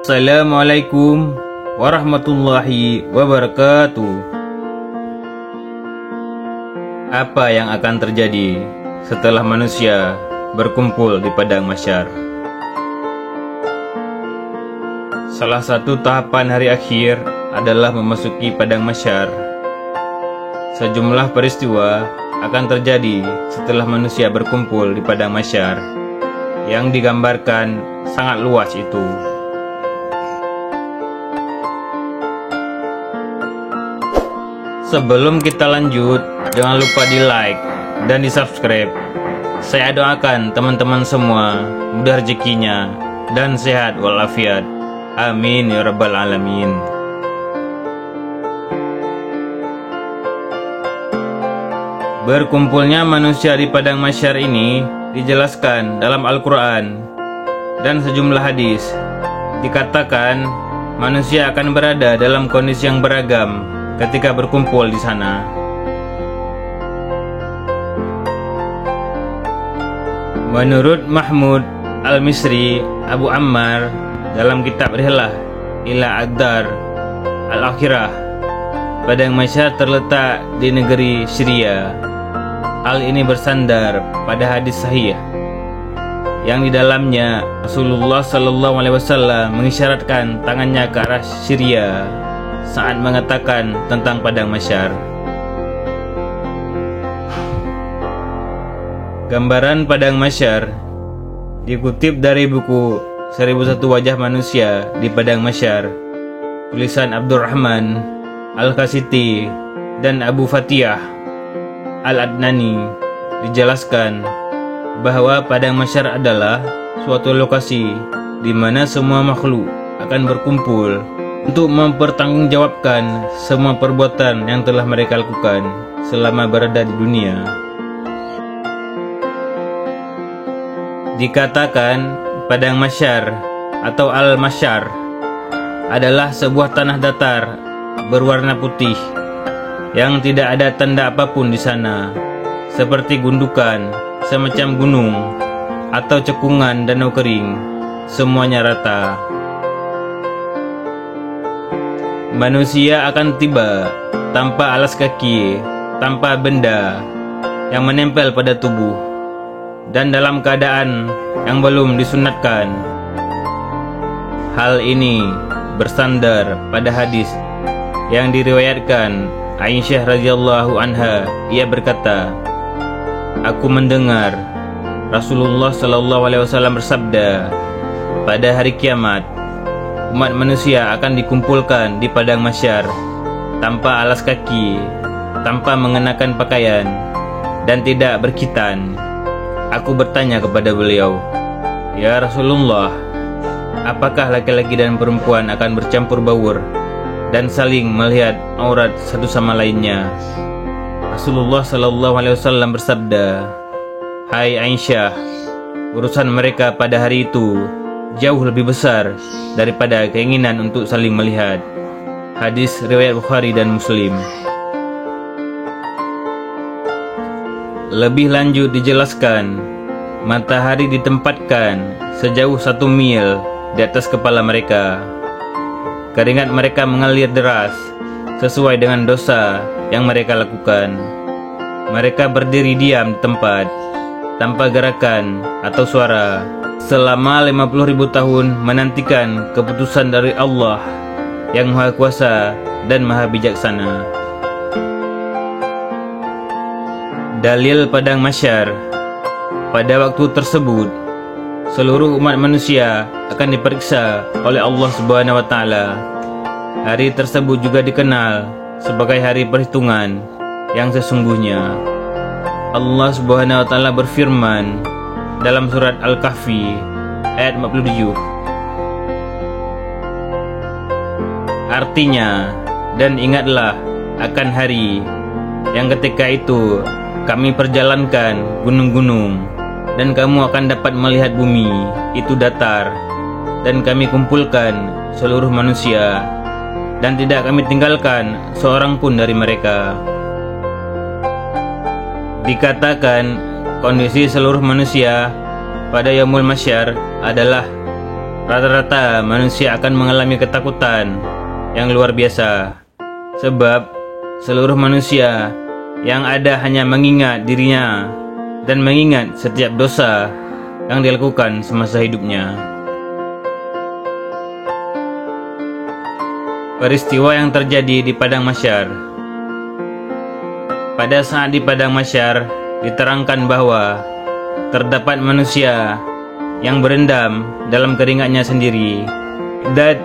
Assalamualaikum warahmatullahi wabarakatuh. Apa yang akan terjadi setelah manusia berkumpul di padang mahsyar? Salah satu tahapan hari akhir adalah memasuki padang mahsyar. Sejumlah peristiwa akan terjadi setelah manusia berkumpul di padang mahsyar yang digambarkan sangat luas itu. Sebelum kita lanjut, jangan lupa di like dan di subscribe. Saya doakan teman-teman semua mudah rezekinya dan sehat walafiat. Amin ya rabbal alamin. Berkumpulnya manusia di padang mahsyar ini dijelaskan dalam Al-Quran dan sejumlah hadis. Dikatakan manusia akan berada dalam kondisi yang beragam ketika berkumpul di sana. Menurut Mahmud Al-Misri Abu Ammar dalam kitab Rihlah ila Ad-Dar Al-Akhirah, padang mahsyar terletak di negeri Syria. Hal ini bersandar pada hadis sahih yang di dalamnya Rasulullah SAW mengisyaratkan tangannya ke arah Syria saat mengatakan tentang padang mahsyar. Gambaran padang mahsyar dikutip dari buku 1001 Wajah Manusia di Padang Mahsyar, tulisan Abdurrahman Al-Qasiti dan Abu Fatiyah Al-Adnani. Dijelaskan bahwa padang mahsyar adalah suatu lokasi di mana semua makhluk akan berkumpul untuk mempertanggungjawabkan semua perbuatan yang telah mereka lakukan selama berada di dunia. Dikatakan padang mahsyar atau al-mahsyar adalah sebuah tanah datar berwarna putih yang tidak ada tanda apapun di sana, seperti gundukan, semacam gunung atau cekungan danau kering, semuanya rata. Manusia akan tiba tanpa alas kaki, tanpa benda yang menempel pada tubuh, dan dalam keadaan yang belum disunatkan. Hal ini bersandar pada hadis yang diriwayatkan Aisyah radhiyallahu anha. Ia berkata, "Aku mendengar Rasulullah SAW bersabda, pada hari kiamat umat manusia akan dikumpulkan di padang mahsyar tanpa alas kaki, tanpa mengenakan pakaian, dan tidak berkhitan." Aku bertanya kepada beliau, "Ya Rasulullah, apakah laki-laki dan perempuan akan bercampur baur dan saling melihat aurat satu sama lainnya?" Rasulullah SAW bersabda, "Hai Aisyah, urusan mereka pada hari itu jauh lebih besar daripada keinginan untuk saling melihat." Hadis riwayat Bukhari dan Muslim. Lebih lanjut dijelaskan, matahari ditempatkan sejauh 1 mil di atas kepala mereka. Keringat mereka mengalir deras sesuai dengan dosa yang mereka lakukan. Mereka berdiri diam di tempat tanpa gerakan atau suara selama 50.000 tahun menantikan keputusan dari Allah yang Maha Kuasa dan Maha Bijaksana. Dalil padang mahsyar. Pada waktu tersebut, seluruh umat manusia akan diperiksa oleh Allah Subhanahu wa taala. Hari tersebut juga dikenal sebagai hari perhitungan yang sesungguhnya. Allah Subhanahu wa taala berfirman dalam surat Al-Kahfi ayat 47. Artinya, dan ingatlah akan hari yang ketika itu kami perjalankan gunung-gunung, dan kamu akan dapat melihat bumi itu datar, dan kami kumpulkan seluruh manusia, dan tidak kami tinggalkan seorang pun dari mereka. Dikatakan kondisi seluruh manusia pada Yaumul Mahsyar adalah rata-rata manusia akan mengalami ketakutan yang luar biasa. Sebab seluruh manusia yang ada hanya mengingat dirinya dan mengingat setiap dosa yang dilakukan semasa hidupnya. Peristiwa yang terjadi di Padang Mahsyar. Pada saat di Padang Mahsyar diterangkan bahwa terdapat manusia yang berendam dalam keringatnya sendiri. Miqdad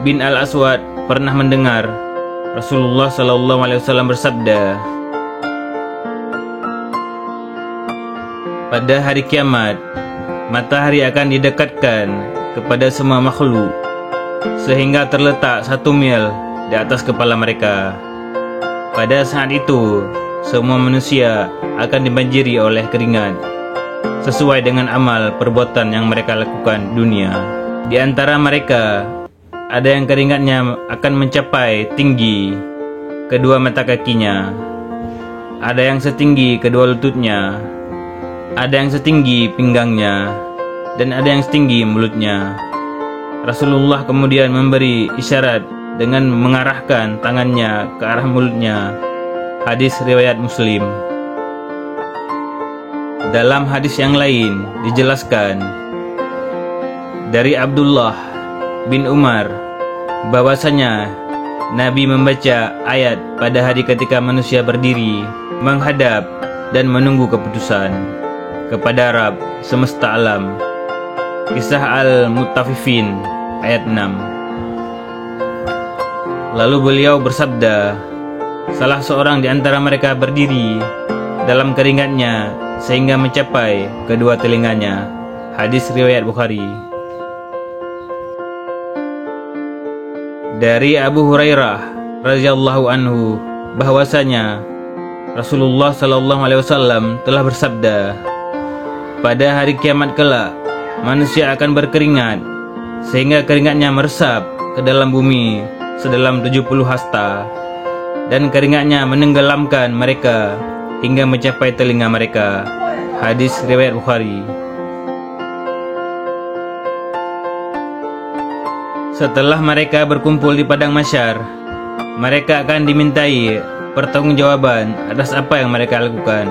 bin Al-Aswad pernah mendengar Rasulullah SAW bersabda, pada hari kiamat, matahari akan didekatkan kepada semua makhluk sehingga terletak 1 mil di atas kepala mereka. Pada saat itu, semua manusia akan dibanjiri oleh keringat sesuai dengan amal perbuatan yang mereka lakukan di dunia. Di antara mereka, ada yang keringatnya akan mencapai tinggi kedua mata kakinya, ada yang setinggi kedua lututnya, ada yang setinggi pinggangnya, dan ada yang setinggi mulutnya. Rasulullah kemudian memberi isyarat dengan mengarahkan tangannya ke arah mulutnya. Hadis riwayat Muslim. Dalam hadis yang lain dijelaskan dari Abdullah bin Umar bahwasanya Nabi membaca ayat pada hari ketika manusia berdiri menghadap dan menunggu keputusan kepada Rabb semesta alam. Kisah Al-Mutaffifin ayat 6. Lalu beliau bersabda, salah seorang di antara mereka berdiri dalam keringatnya sehingga mencapai kedua telinganya. Hadis riwayat Bukhari. Dari Abu Hurairah radhiyallahu anhu bahwasanya Rasulullah SAW telah bersabda, pada hari kiamat kelak manusia akan berkeringat sehingga keringatnya meresap ke dalam bumi sedalam 70 hasta, dan keringatnya menenggelamkan mereka hingga mencapai telinga mereka. Hadis riwayat Bukhari. Setelah mereka berkumpul di Padang Mahsyar, mereka akan dimintai pertanggungjawaban atas apa yang mereka lakukan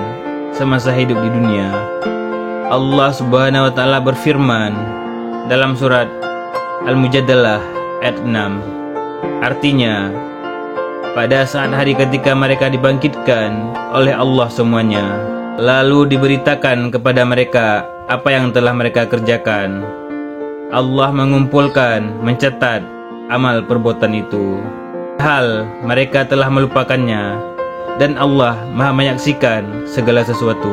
semasa hidup di dunia. Allah Subhanahu wa taala berfirman dalam surat Al-Mujadalah ayat 6. Artinya, pada saat hari ketika mereka dibangkitkan oleh Allah semuanya, lalu diberitakan kepada mereka apa yang telah mereka kerjakan, Allah mengumpulkan, mencatat amal perbuatan itu. Hal mereka telah melupakannya, dan Allah Maha menyaksikan segala sesuatu.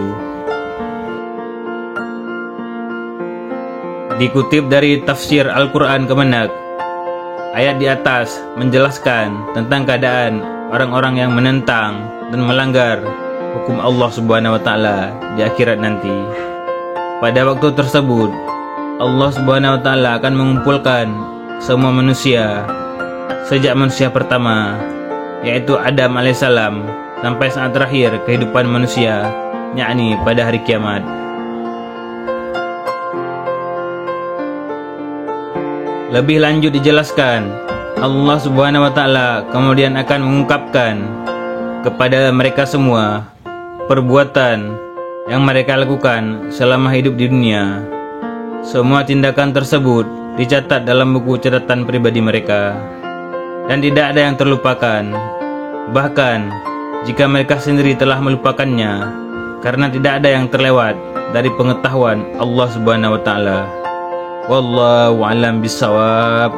Dikutip dari tafsir Al-Quran Kemenak, ayat di atas menjelaskan tentang keadaan orang-orang yang menentang dan melanggar hukum Allah Subhanahu wa taala di akhirat nanti. Pada waktu tersebut, Allah Subhanahu wa taala akan mengumpulkan semua manusia sejak manusia pertama, yaitu Adam alaihissalam, sampai saat terakhir kehidupan manusia, yakni pada hari kiamat. Lebih lanjut dijelaskan, Allah Subhanahu wa taala kemudian akan mengungkapkan kepada mereka semua perbuatan yang mereka lakukan selama hidup di dunia. Semua tindakan tersebut dicatat dalam buku catatan pribadi mereka, dan tidak ada yang terlupakan. Bahkan jika mereka sendiri telah melupakannya, karena tidak ada yang terlewat dari pengetahuan Allah Subhanahu wa taala. Wallahu a'lam bishawab.